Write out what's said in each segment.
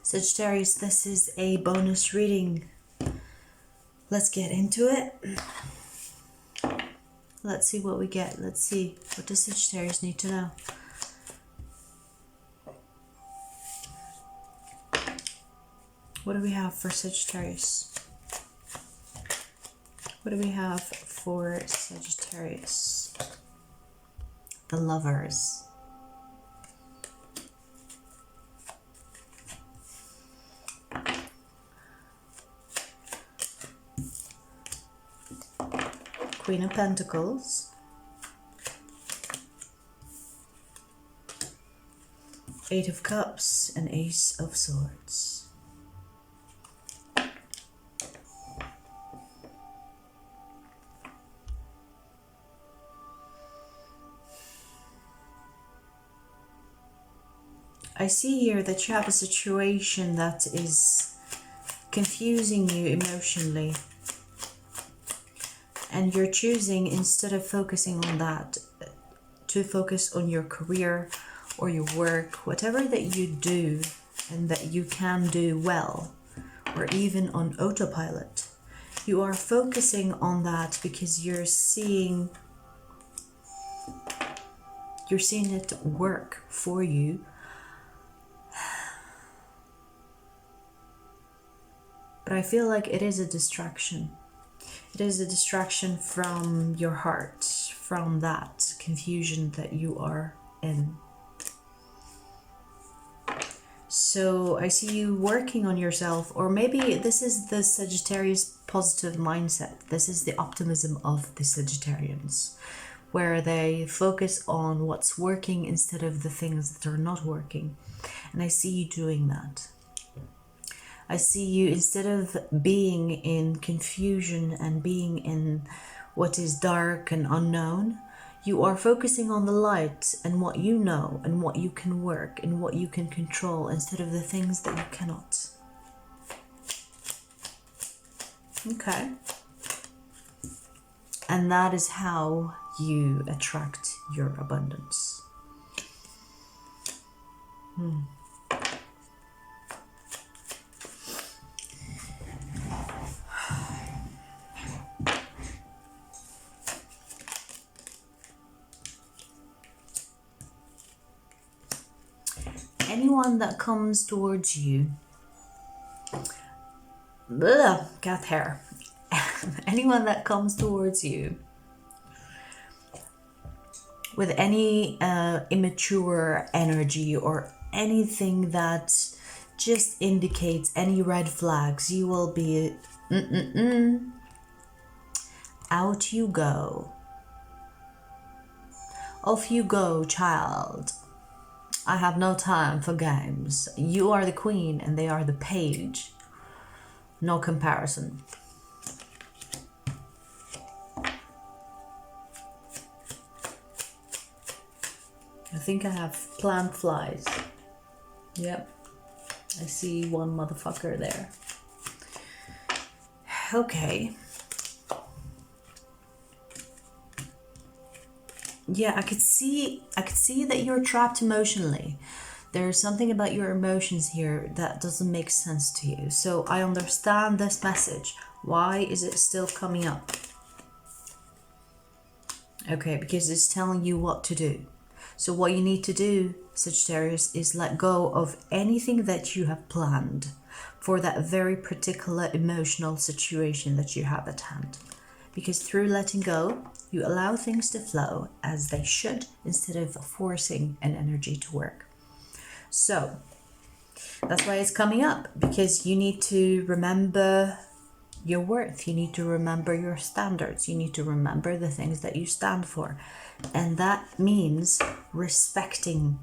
Sagittarius, this is a bonus reading. Let's get into it. Let's see what we get. Let's see. What does Sagittarius need to know? What do we have for Sagittarius? What do we have for Sagittarius? The Lovers. Queen of Pentacles. Eight of Cups and Ace of Swords. I see here that you have a situation that is confusing you emotionally. And you're choosing, instead of focusing on that, to focus on your career or your work, whatever that you do and that you can do well, or even on autopilot. You are focusing on that because you're seeing it work for you. But I feel like it is a distraction. It is a distraction from your heart, from that confusion that you are in. So I see you working on yourself, or maybe this is the Sagittarius positive mindset. This is the optimism of the Sagittarians, where they focus on what's working instead of the things that are not working. And I see you doing that. I see you, instead of being in confusion and being in what is dark and unknown, you are focusing on the light and what you know and what you can work and what you can control instead of the things that you cannot. Okay. And that is how you attract your abundance. Anyone that comes towards you, cat hair. Anyone that comes towards you with any immature energy or anything that just indicates any red flags, you will be out you go. Off you go, child. I have no time for games. You are the queen and they are the page. No comparison. I think I have plant flies. Yep. I see one motherfucker there. Okay. Yeah, I could see that you're trapped emotionally. There's something about your emotions here that doesn't make sense to you. So I understand this message. Why is it still coming up? Okay, because it's telling you what to do. So what you need to do, Sagittarius, is let go of anything that you have planned for that very particular emotional situation that you have at hand. Because through letting go, you allow things to flow as they should instead of forcing an energy to work. So that's why it's coming up, because you need to remember your worth. You need to remember your standards. You need to remember the things that you stand for. And that means respecting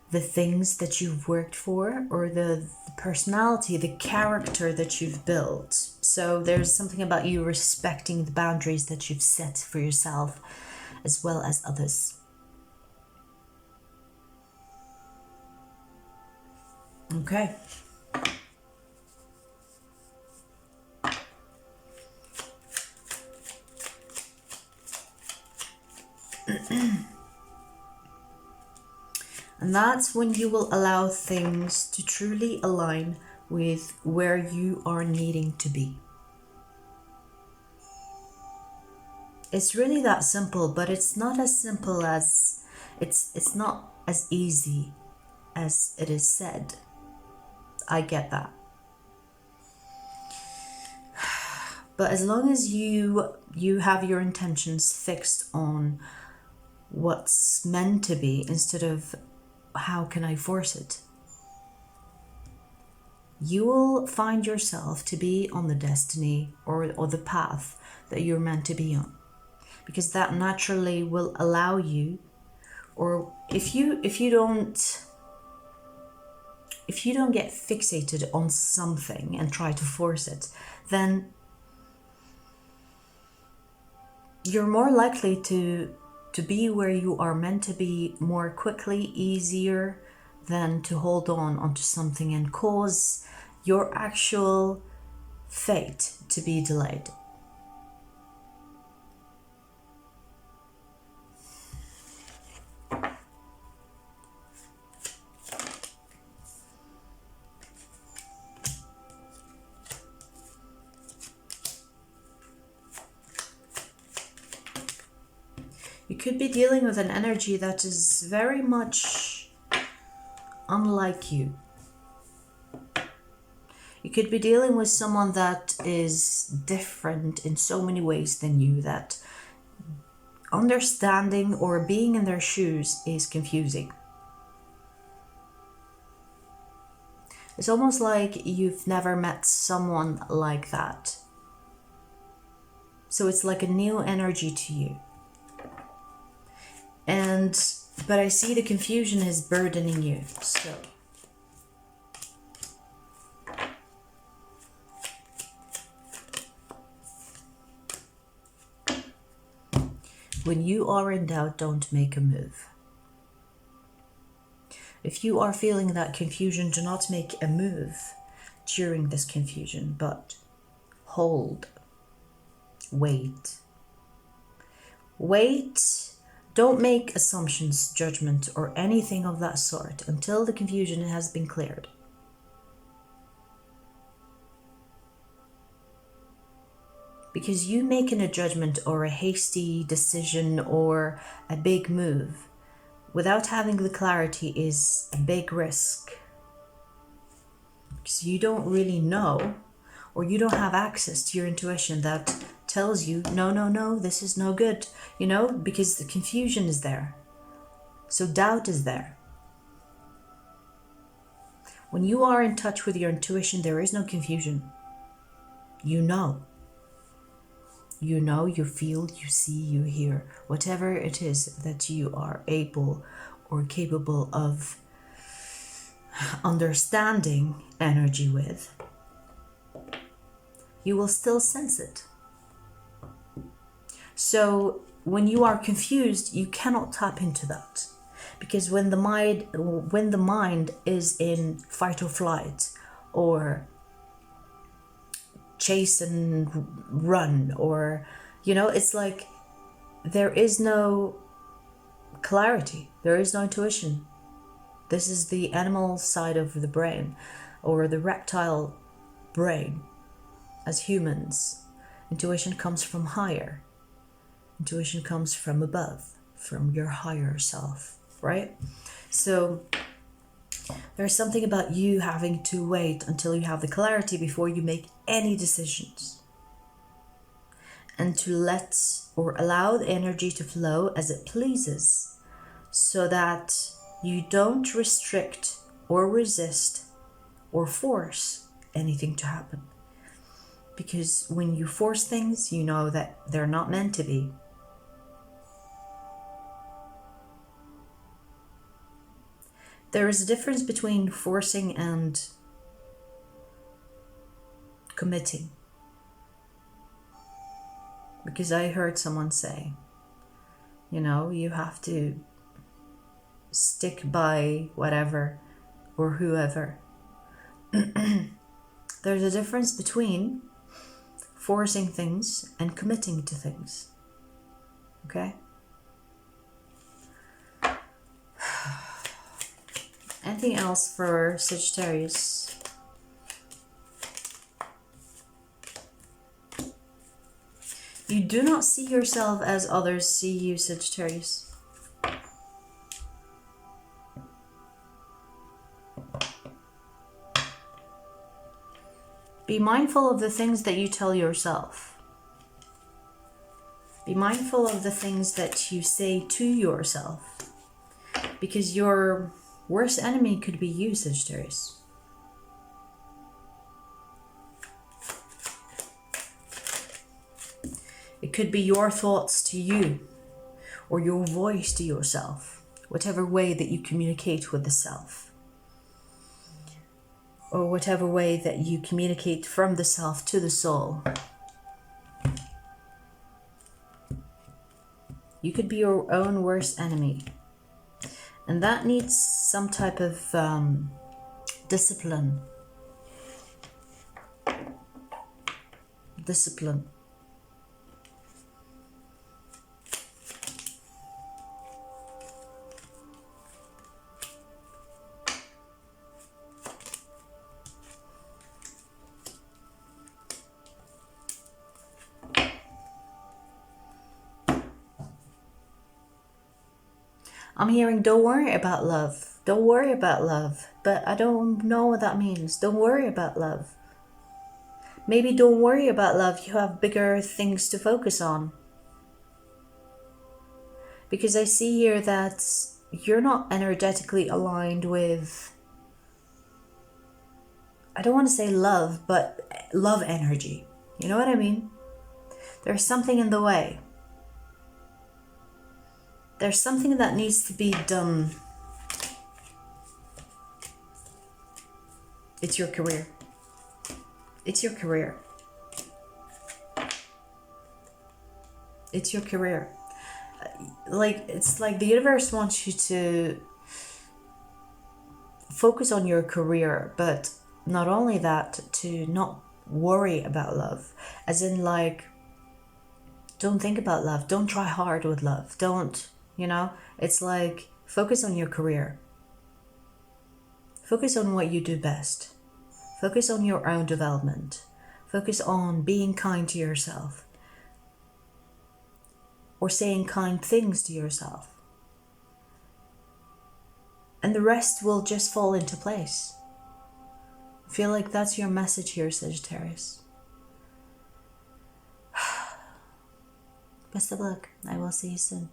the things that you've worked for, or the personality, the character that you've built. So there's something about you respecting the boundaries that you've set for yourself as well as others. Okay. And that's when you will allow things to truly align with where you are needing to be. It's really that simple, but it's not as simple as it's not as easy as it is said. I get that. But as long as you have your intentions fixed on what's meant to be instead of how can I force it, you will find yourself to be on the destiny or the path that you're meant to be on. Because that naturally will allow you, or if you don't get fixated on something and try to force it, then you're more likely to be where you are meant to be more quickly, easier than to hold on onto something and cause your actual fate to be delayed. You could be dealing with an energy that is very much unlike you. You could be dealing with someone that is different in so many ways than you, that understanding or being in their shoes is confusing. It's almost like you've never met someone like that. So it's like a new energy to you. But I see the confusion is burdening you. So when you are in doubt, don't make a move. If you are feeling that confusion, do not make a move during this confusion, but hold. Wait. Wait. Don't make assumptions, judgment, or anything of that sort until the confusion has been cleared. Because you making a judgment or a hasty decision or a big move without having the clarity is a big risk. Because you don't really know, or you don't have access to your intuition that tells you, no, this is no good, because the confusion is there. So doubt is there. When you are in touch with your intuition, there is no confusion. You know, you feel, you see, you hear, whatever it is that you are able or capable of understanding energy with, you will still sense it. So when you are confused, you cannot tap into that, because when the mind is in fight or flight, or chase and run, or it's like there is no clarity, there is no intuition. This is the animal side of the brain, or the reptile brain. As humans, intuition comes from higher. Intuition comes from above, from your higher self, right? So there's something about you having to wait until you have the clarity before you make any decisions. And to let or allow the energy to flow as it pleases, so that you don't restrict or resist or force anything to happen. Because when you force things, you know that they're not meant to be. There is a difference between forcing and committing. Because I heard someone say, you have to stick by whatever or whoever. There's a difference between forcing things and committing to things. Okay? Anything else for Sagittarius? You do not see yourself as others see you, Sagittarius. Be mindful of the things that you tell yourself. Be mindful of the things that you say to yourself. Because your worst enemy could be you, Sagittarius. It could be your thoughts to you, or your voice to yourself, whatever way that you communicate with the self, or whatever way that you communicate from the self to the soul. You could be your own worst enemy. And that needs some type of discipline. Discipline. I'm hearing, don't worry about love. Don't worry about love. But I don't know what that means. Don't worry about love. Maybe don't worry about love. You have bigger things to focus on. Because I see here that you're not energetically aligned with, I don't want to say love, but love energy. You know what I mean? There's something in the way. There's something that needs to be done. It's your career. It's your career. It's your career. It's like the universe wants you to focus on your career, but not only that, to not worry about love. As in, like, don't think about love. Don't try hard with love. Don't. You know, it's like, focus on your career. Focus on what you do best. Focus on your own development. Focus on being kind to yourself. Or saying kind things to yourself. And the rest will just fall into place. I feel like that's your message here, Sagittarius. Best of luck. I will see you soon.